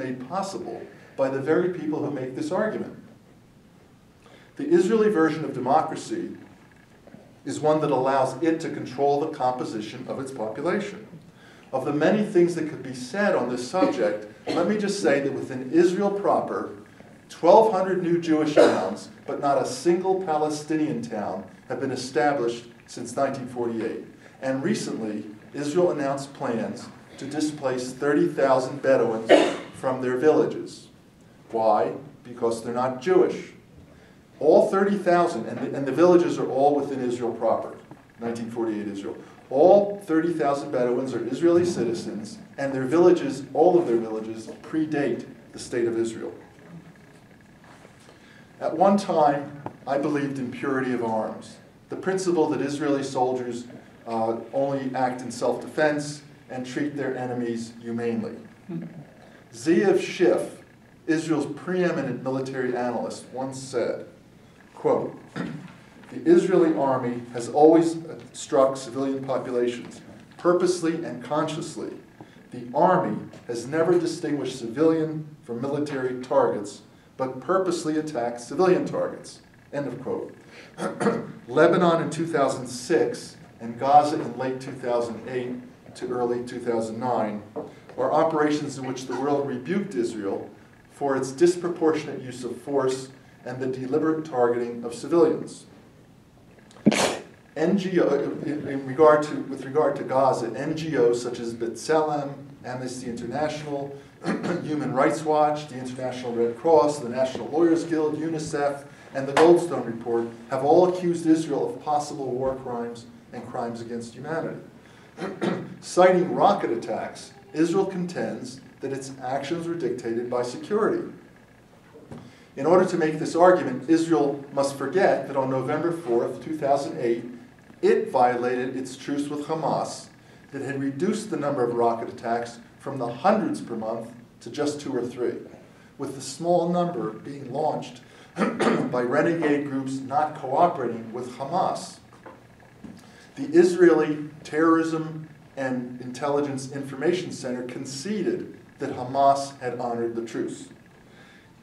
made possible by the very people who make this argument. The Israeli version of democracy is one that allows it to control the composition of its population. Of the many things that could be said on this subject, let me just say that within Israel proper, 1,200 new Jewish towns, but not a single Palestinian town, have been established since 1948. And recently, Israel announced plans to displace 30,000 Bedouins from their villages. Why? Because they're not Jewish. All 30,000, and the villages are all within Israel proper, 1948 Israel. All 30,000 Bedouins are Israeli citizens, and their villages, all of their villages, predate the state of Israel. At one time, I believed in purity of arms, the principle that Israeli soldiers only act in self-defense and treat their enemies humanely. Zeev Schiff, Israel's preeminent military analyst, once said, quote, "The Israeli army has always struck civilian populations, purposely and consciously. The army has never distinguished civilian from military targets, but purposely attacked civilian targets." End of quote. Lebanon in 2006 and Gaza in late 2008 to early 2009 are operations in which the world rebuked Israel for its disproportionate use of force and the deliberate targeting of civilians. With regard to Gaza, NGOs such as B'Tselem, Amnesty International, Human Rights Watch, the International Red Cross, the National Lawyers Guild, UNICEF, and the Goldstone Report have all accused Israel of possible war crimes and crimes against humanity. Citing rocket attacks, Israel contends that its actions were dictated by security. In order to make this argument, Israel must forget that on November 4th, 2008, it violated its truce with Hamas that had reduced the number of rocket attacks from the hundreds per month to just 2 or 3, with the small number being launched by renegade groups not cooperating with Hamas. The Israeli Terrorism and Intelligence Information Center conceded that Hamas had honored the truce.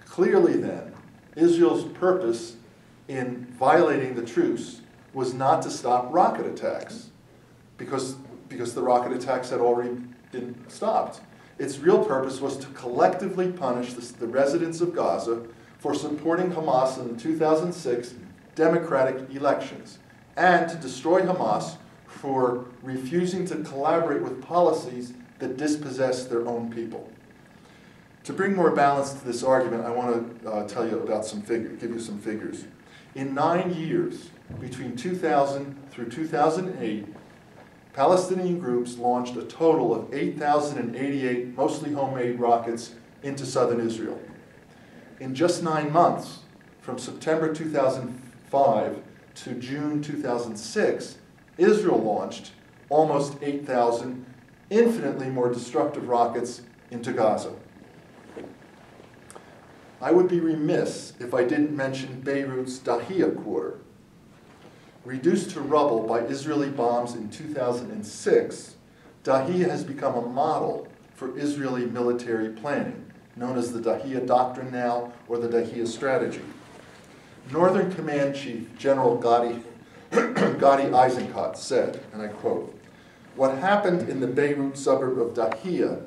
Clearly then, Israel's purpose in violating the truce was not to stop rocket attacks, because the rocket attacks had already been stopped. Its real purpose was to collectively punish the residents of Gaza for supporting Hamas in the 2006 democratic elections, and to destroy Hamas for refusing to collaborate with policies that dispossess their own people. To bring more balance to this argument, I want to tell you about give you some figures. In 9 years, between 2000 through 2008, Palestinian groups launched a total of 8,088 mostly homemade rockets into southern Israel. In just 9 months, from September 2005 to June 2006, Israel launched almost 8,000 infinitely more destructive rockets into Gaza. I would be remiss if I didn't mention Beirut's Dahiyya quarter. Reduced to rubble by Israeli bombs in 2006, Dahiyya has become a model for Israeli military planning, known as the Dahiyya Doctrine now, or the Dahiyya Strategy. Northern Command Chief General Gadi Eisenkot said, and I quote, "What happened in the Beirut suburb of Dahiyya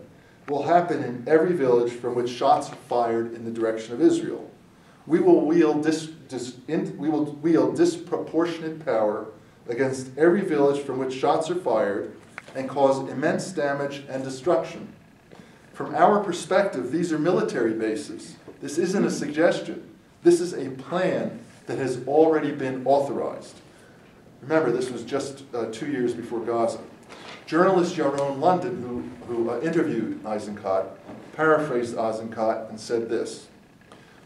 will happen in every village from which shots are fired in the direction of Israel. We will wield disproportionate power against every village from which shots are fired and cause immense damage and destruction. From our perspective, these are military bases. This isn't a suggestion. This is a plan that has already been authorized." Remember, this was just 2 years before Gaza. Journalist Yaron London, who interviewed Eisenkot, paraphrased Eisenkot and said this,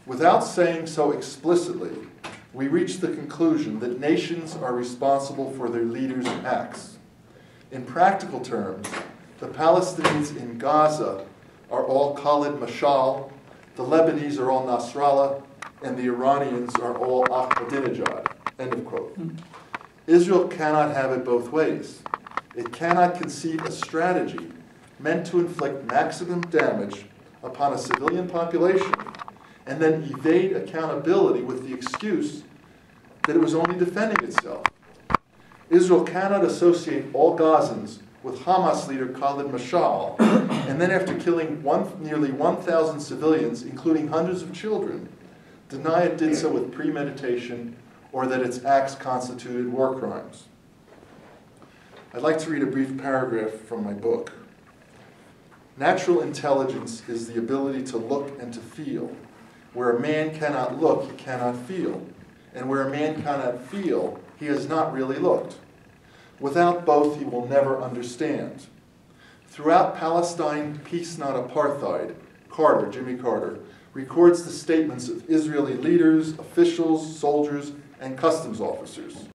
"Without saying so explicitly, we reach the conclusion that nations are responsible for their leaders' acts. In practical terms, the Palestinians in Gaza are all Khalid Mashal, the Lebanese are all Nasrallah, and the Iranians are all Ahmadinejad." End of quote. Israel cannot have it both ways. It cannot conceive a strategy meant to inflict maximum damage upon a civilian population and then evade accountability with the excuse that it was only defending itself. Israel cannot associate all Gazans with Hamas leader Khalid Mashal, and then after killing nearly 1,000 civilians, including hundreds of children, deny it did so with premeditation or that its acts constituted war crimes. I'd like to read a brief paragraph from my book. Natural intelligence is the ability to look and to feel. Where a man cannot look, he cannot feel. And where a man cannot feel, he has not really looked. Without both, he will never understand. Throughout Palestine, Peace Not Apartheid, Jimmy Carter, records the statements of Israeli leaders, officials, soldiers, and customs officers.